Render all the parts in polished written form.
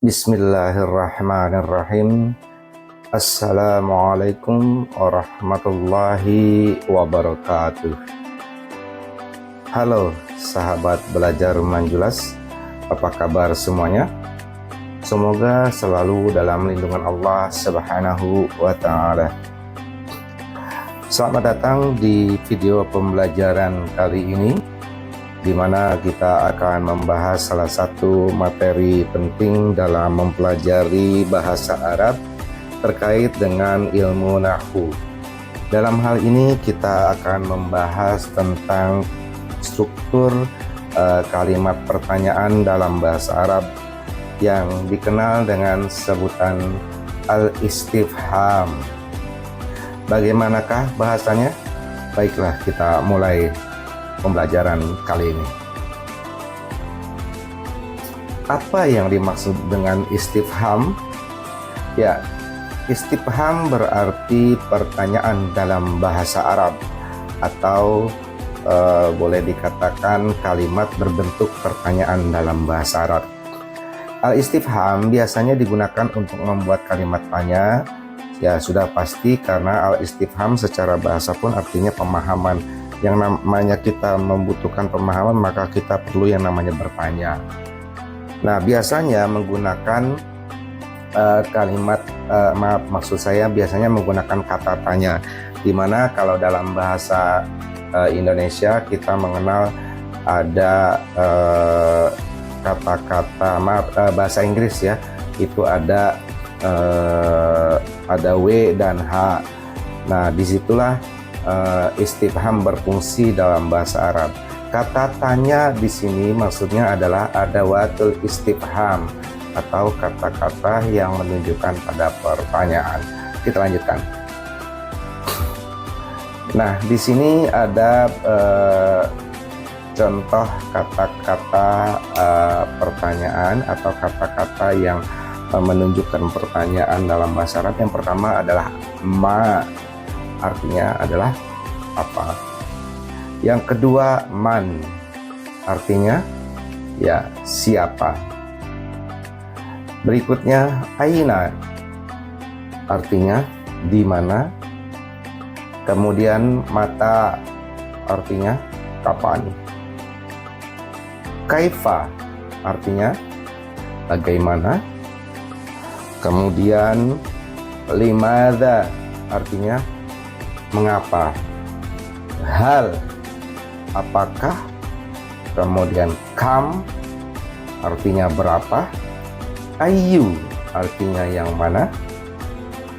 Bismillahirrahmanirrahim. Assalamualaikum warahmatullahi wabarakatuh. Halo sahabat belajar Manjulas, apa kabar semuanya? Semoga selalu dalam lindungan Allah Subhanahu wa Ta'ala. Selamat datang di video pembelajaran kali ini, di mana kita akan membahas salah satu materi penting dalam mempelajari bahasa Arab terkait dengan ilmu nahwu. Dalam hal ini kita akan membahas tentang struktur kalimat pertanyaan dalam bahasa Arab yang dikenal dengan sebutan al-istifham. Bagaimanakah bahasanya? Baiklah, kita mulai pembelajaran kali ini. Apa yang dimaksud dengan istifham? Ya, istifham berarti pertanyaan dalam bahasa Arab, atau boleh dikatakan kalimat berbentuk pertanyaan dalam bahasa Arab. Al-istifham biasanya digunakan untuk membuat kalimat tanya. Ya, sudah pasti karena al-istifham secara bahasa pun artinya pemahaman. Yang namanya kita membutuhkan pemahaman, maka kita perlu yang namanya bertanya. Nah, biasanya menggunakan biasanya menggunakan kata tanya, dimana kalau dalam bahasa Indonesia kita mengenal ada kata-kata bahasa Inggris ya, itu ada W dan H. Nah, disitulah istifham berfungsi dalam bahasa Arab. Kata tanya di sini maksudnya adalah adawatul istifham, atau kata-kata yang menunjukkan pada pertanyaan. Kita lanjutkan. Nah, di sini ada contoh kata-kata pertanyaan atau kata-kata yang menunjukkan pertanyaan dalam bahasa Arab. Yang pertama adalah ma, artinya adalah apa. Yang kedua man, artinya ya siapa. Berikutnya aina, artinya di mana. Kemudian mata, artinya kapan. Kaifa, artinya bagaimana. Kemudian limadza, artinya mengapa. Hal, apakah. Kemudian kam, artinya berapa. Ayu, artinya yang mana.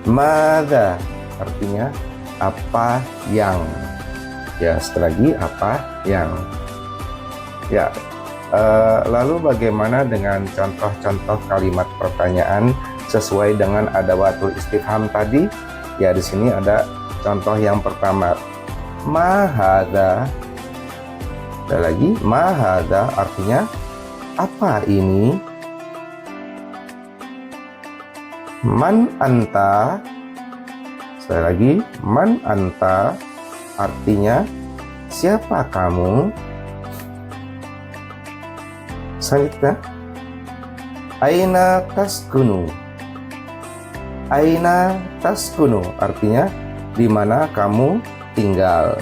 Madza, artinya apa yang. Ya, setelah lagi apa yang. Ya, lalu bagaimana dengan contoh-contoh kalimat pertanyaan sesuai dengan adawatul istifham tadi? Ya, di sini ada contoh yang pertama, ma hadza. Ada lagi, ma hadza artinya apa ini. Man anta. Sekali lagi, man anta artinya siapa kamu. Selanjutnya, aina taskunu. Aina taskunu artinya di mana kamu tinggal.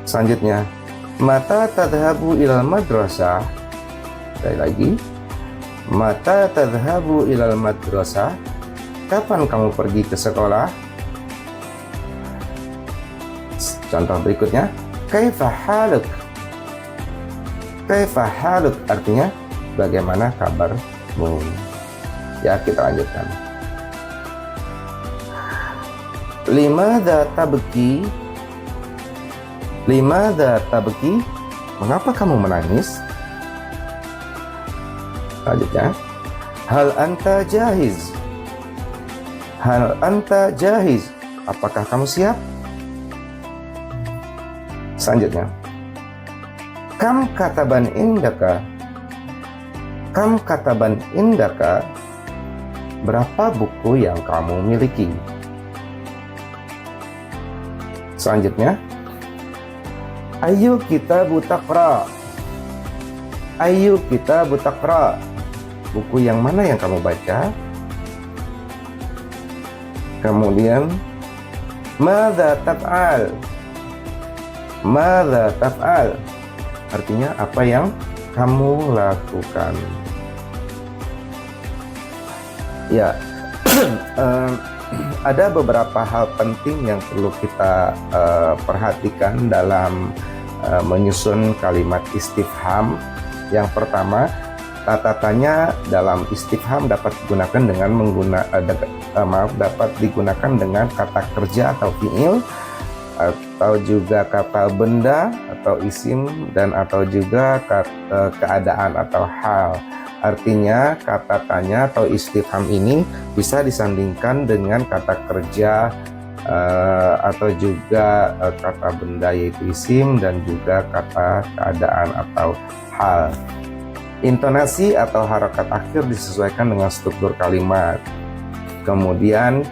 Selanjutnya, mata tadhabu ilal madrasah. Sekali lagi, mata tadhabu ilal madrasah. Kapan kamu pergi ke sekolah? Contoh berikutnya, kaifa haluk. Kaifa haluk artinya bagaimana kabarmu. Ya, kita lanjutkan. Limadza tabki. Limadza tabki, mengapa kamu menangis? Selanjutnya, hal anta jahiz. Hal anta jahiz, apakah kamu siap? Selanjutnya, kam kataban indaka. Kam kataban indaka, berapa buku yang kamu miliki? Selanjutnya, ayu kitabu taqra. Ayu kitab taqra. Buku yang mana yang kamu baca? Kemudian madza taf'al. Madza taf'al. Artinya apa yang kamu lakukan. Ya, ada beberapa hal penting yang perlu kita perhatikan dalam menyusun kalimat istifham. Yang pertama, tata tanya dalam istifham dapat digunakan dengan dapat digunakan dengan kata kerja atau fiil, atau juga kata benda atau isim, dan atau juga kata keadaan atau hal. Artinya kata tanya atau istifham ini bisa disandingkan dengan kata kerja atau juga kata benda yaitu isim, dan juga kata keadaan atau hal. Intonasi atau harakat akhir disesuaikan dengan struktur kalimat. Kemudian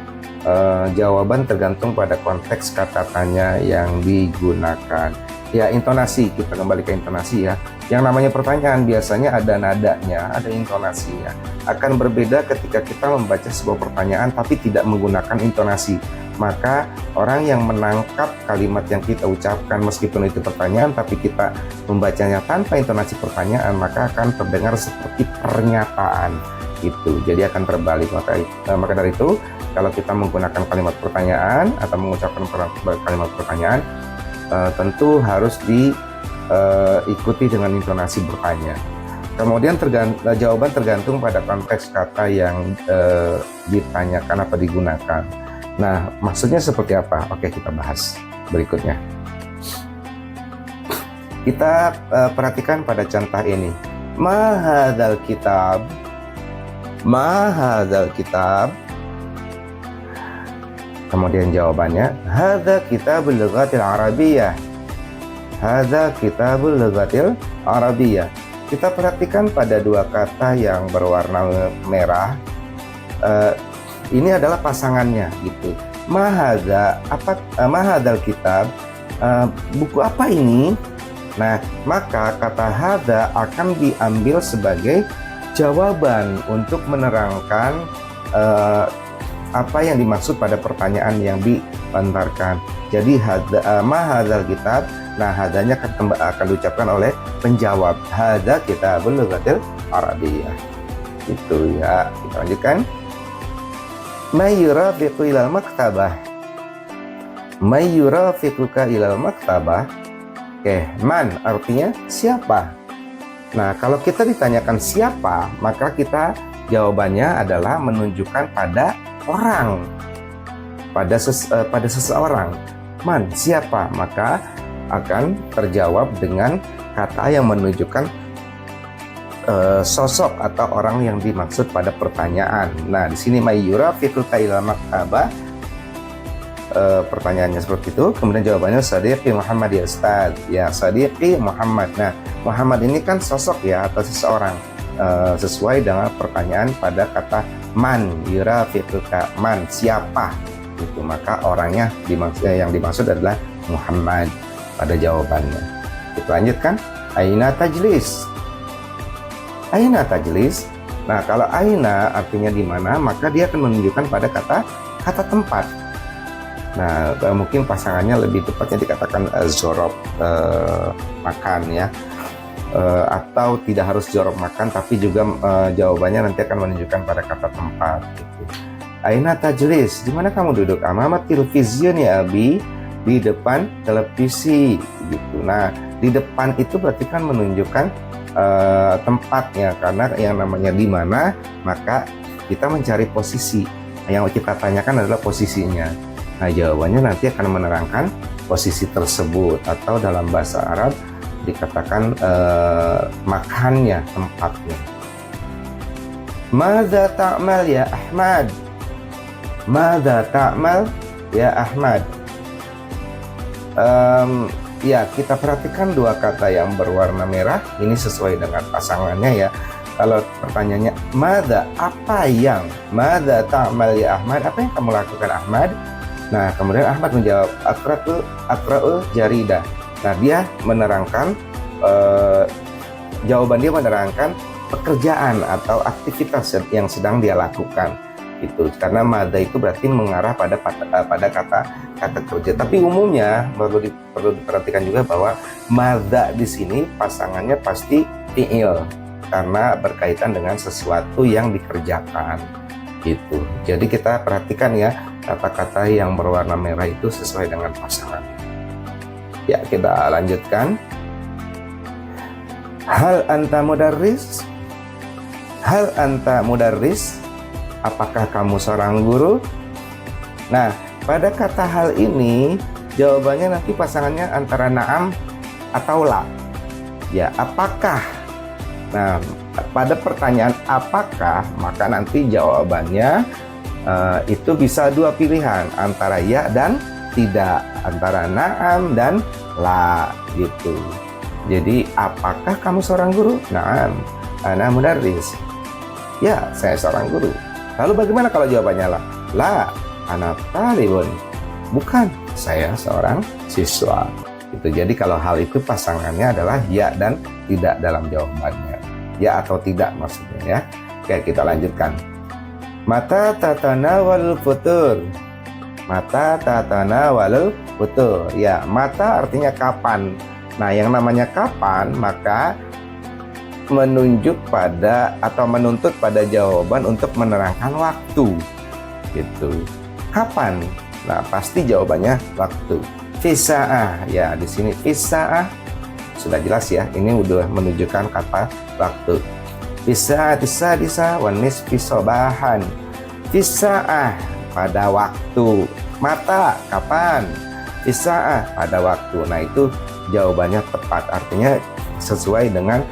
jawaban tergantung pada konteks kata tanya yang digunakan. Ya, intonasi, kita kembali ke intonasi ya. Yang namanya pertanyaan biasanya ada nadanya, ada intonasinya. Akan berbeda ketika kita membaca sebuah pertanyaan tapi tidak menggunakan intonasi. Maka orang yang menangkap kalimat yang kita ucapkan meskipun itu pertanyaan tapi kita membacanya tanpa intonasi pertanyaan, maka akan terdengar seperti pernyataan itu. Jadi akan terbalik. Maka dari itu, kalau kita menggunakan kalimat pertanyaan atau mengucapkan kalimat pertanyaan, tentu harus diikuti dengan intonasi bertanya. Kemudian jawaban tergantung pada konteks kata yang ditanyakan atau digunakan. Nah, maksudnya seperti apa? Oke, kita bahas berikutnya. Kita perhatikan pada contoh ini. Ma hadzal kitab? Ma hadzal kitab? Kemudian jawabannya, hadza kitabul lughatil arabiyyah. Hadza kitabul lughatil arabiyyah. Kita perhatikan pada dua kata yang berwarna merah. Ini adalah pasangannya gitu. Ma hadza, apa ma hadzal kitab? Buku apa ini? Nah, maka kata hadza akan diambil sebagai jawaban untuk menerangkan apa yang dimaksud pada pertanyaan yang dilontarkan. Jadi ma hadzal kitab, nah hadzanya akan diucapkan oleh penjawab. Hadza kitabul lughatil arabiyyah. Itu ya. Kita lanjutkan. May yurafiqu ilal maktabah. May yurafiquka ilal maktabah. Oke, man artinya siapa. Nah, kalau kita ditanyakan siapa, maka kita jawabannya adalah menunjukkan pada orang, pada seseorang. Man, siapa? Maka akan terjawab dengan kata yang menunjukkan sosok atau orang yang dimaksud pada pertanyaan. Nah, di sini mayyura fituka ila maktabah. Pertanyaannya seperti itu. Kemudian jawabannya Sadiqi Muhammad ya Ustaz. Ya, Sadiqi Muhammad. Nah, Muhammad ini kan sosok ya atau seseorang. Sesuai dengan pertanyaan pada kata man, yurafiquka, man, siapa itu, maka orangnya yang dimaksud adalah Muhammad pada jawabannya. Kita lanjutkan. Aina tajlis. Aina tajlis. Nah, kalau aina artinya di mana, maka dia akan menunjukkan pada kata tempat. Nah, mungkin pasangannya lebih tepatnya dikatakan zorob, makan ya. Atau tidak harus jorok makan, tapi juga jawabannya nanti akan menunjukkan pada kata tempat gitu. Aina tajlis, di mana kamu duduk? Amamat televisi ya Abi, di depan televisi gitu. Nah, di depan itu berarti kan menunjukkan tempatnya, karena yang namanya di mana, maka kita mencari posisi. Yang kita tanyakan adalah posisinya. Nah, jawabannya nanti akan menerangkan posisi tersebut, atau dalam bahasa Arab dikatakan makannya, tempatnya. Madza ta'mal ya Ahmad? Madza ta'mal ya Ahmad? Ya, kita perhatikan dua kata yang berwarna merah ini sesuai dengan pasangannya ya. Kalau pertanyaannya madza, apa yang? Madza ta'mal ya Ahmad? Apa yang kamu lakukan Ahmad? Nah, kemudian Ahmad menjawab aqra'ul jaridah. Nah, dia menerangkan jawaban dia menerangkan pekerjaan atau aktivitas yang sedang dia lakukan. Itu karena madza itu berarti mengarah pada kata kerja. Tapi umumnya perlu diperhatikan juga bahwa madza di sini pasangannya pasti fi'il karena berkaitan dengan sesuatu yang dikerjakan. Gitu. Jadi kita perhatikan ya, kata-kata yang berwarna merah itu sesuai dengan pasangan. Ya, kita lanjutkan. Hal anta mudarris? Hal anta mudarris? Apakah kamu seorang guru? Nah, pada kata hal ini jawabannya nanti pasangannya antara na'am atau la. Ya, apakah? Nah, pada pertanyaan apakah, maka nanti jawabannya itu bisa dua pilihan, antara ya dan tidak, antara na'am dan la gitu. Jadi, apakah kamu seorang guru? Na'am, ana mudarris. Ya, saya seorang guru. Lalu bagaimana kalau jawabannya la? La, ana talibun. Bukan, saya seorang siswa. Gitu. Jadi kalau hal itu pasangannya adalah ya dan tidak dalam jawabannya. Ya atau tidak maksudnya ya. Oke, kita lanjutkan. Mata tatana wal futur. Mata tatana wal futur. Ya, mata artinya kapan. Nah, yang namanya kapan maka menunjuk pada atau menuntut pada jawaban untuk menerangkan waktu. Gitu. Kapan? Nah, pasti jawabannya waktu. Fisa'ah. Ya, di sini fisa'ah sudah jelas ya, ini udah menunjukkan kata waktu. Fisa'ah tisadisa wa nisfi sobahan. Fisa'ah pada waktu. Mata kapan? Fisa'ah pada waktu. Nah, itu jawabannya tepat, artinya sesuai dengan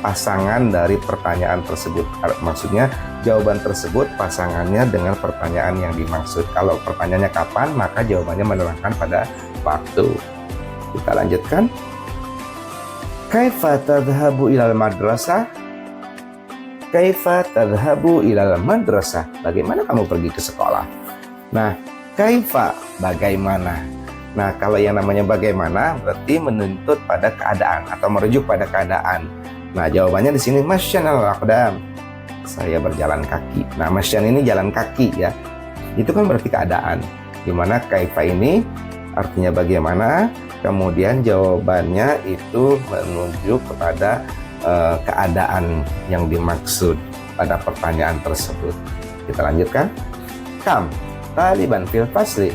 pasangan dari pertanyaan tersebut. Maksudnya jawaban tersebut pasangannya dengan pertanyaan yang dimaksud. Kalau pertanyaannya kapan, maka jawabannya menerangkan pada waktu. Kita lanjutkan. Kaifa tadhhabu ilal madrasah? Kaifa tadhhabu ilal madrasah? Bagaimana kamu pergi ke sekolah? Nah, kaifa bagaimana? Nah, kalau yang namanya bagaimana berarti menuntut pada keadaan atau merujuk pada keadaan. Nah, jawabannya di sini masyan al-aqdam. Saya berjalan kaki. Nah, masyan ini jalan kaki ya. Itu kan berarti keadaan. Dimana kaifa ini artinya bagaimana, kemudian jawabannya itu menunjuk kepada keadaan yang dimaksud pada pertanyaan tersebut. Kita lanjutkan. Kam taliban fil fasli.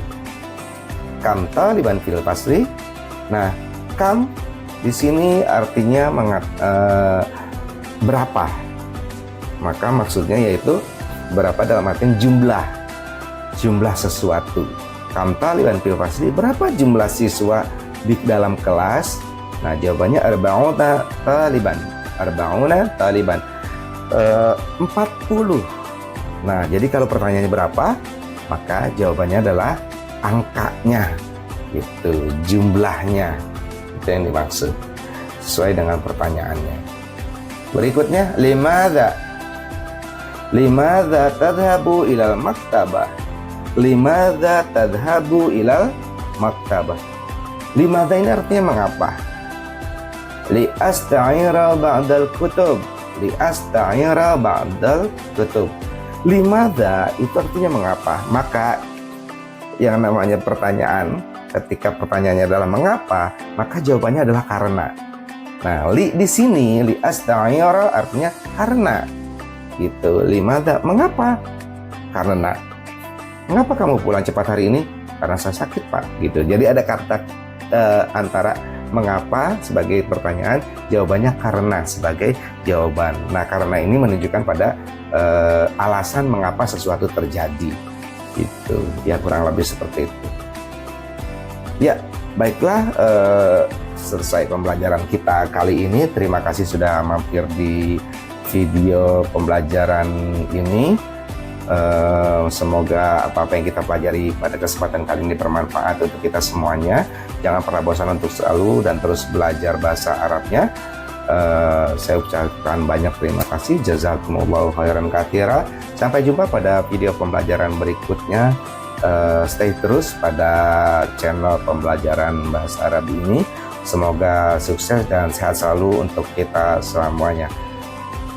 Kam taliban fil fasli. Nah, kam di sini artinya berapa. Maka maksudnya yaitu berapa dalam artian jumlah sesuatu. Kam taliban fil fasli, berapa jumlah siswa di dalam kelas? Nah, jawabannya arba'una taliban. Arba'una taliban. 40. Nah, jadi kalau pertanyaannya berapa, maka jawabannya adalah angkanya, itu jumlahnya, itu yang dimaksud sesuai dengan pertanyaannya. Berikutnya, limadza tadhhabu ilal maktabah. Limadza tadhhabu ilal maktabah. Limadza ini artinya mengapa? Li asta'ira ba'dal kutub. Li asta'ira ba'dal kutub. Limadza itu artinya mengapa. Maka yang namanya pertanyaan, ketika pertanyaannya adalah mengapa, maka jawabannya adalah karena. Nah, li di sini li asta'ira artinya karena. Gitu. Limadza, mengapa? Karena. Mengapa kamu pulang cepat hari ini? Karena saya sakit, Pak. Gitu. Jadi ada kata antara mengapa sebagai pertanyaan, jawabannya karena sebagai jawaban. Nah, karena ini menunjukkan pada alasan mengapa sesuatu terjadi. Itu ya, kurang lebih seperti itu. Ya, baiklah, selesai pembelajaran kita kali ini. Terima kasih sudah mampir di video pembelajaran ini. Semoga apa-apa yang kita pelajari pada kesempatan kali ini bermanfaat untuk kita semuanya. Jangan pernah bosan untuk selalu dan terus belajar bahasa Arabnya. Saya ucapkan banyak terima kasih. Jazakumullahu khairan katsira. Sampai jumpa pada video pembelajaran berikutnya. Stay terus pada channel pembelajaran bahasa Arab ini. Semoga sukses dan sehat selalu untuk kita semuanya.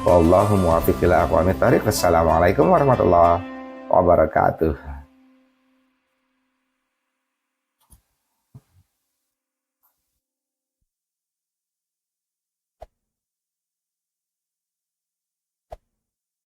Wallahu muwaffiq ila aqwamit thoriq. Wassalamualaikum warahmatullahi wabarakatuh.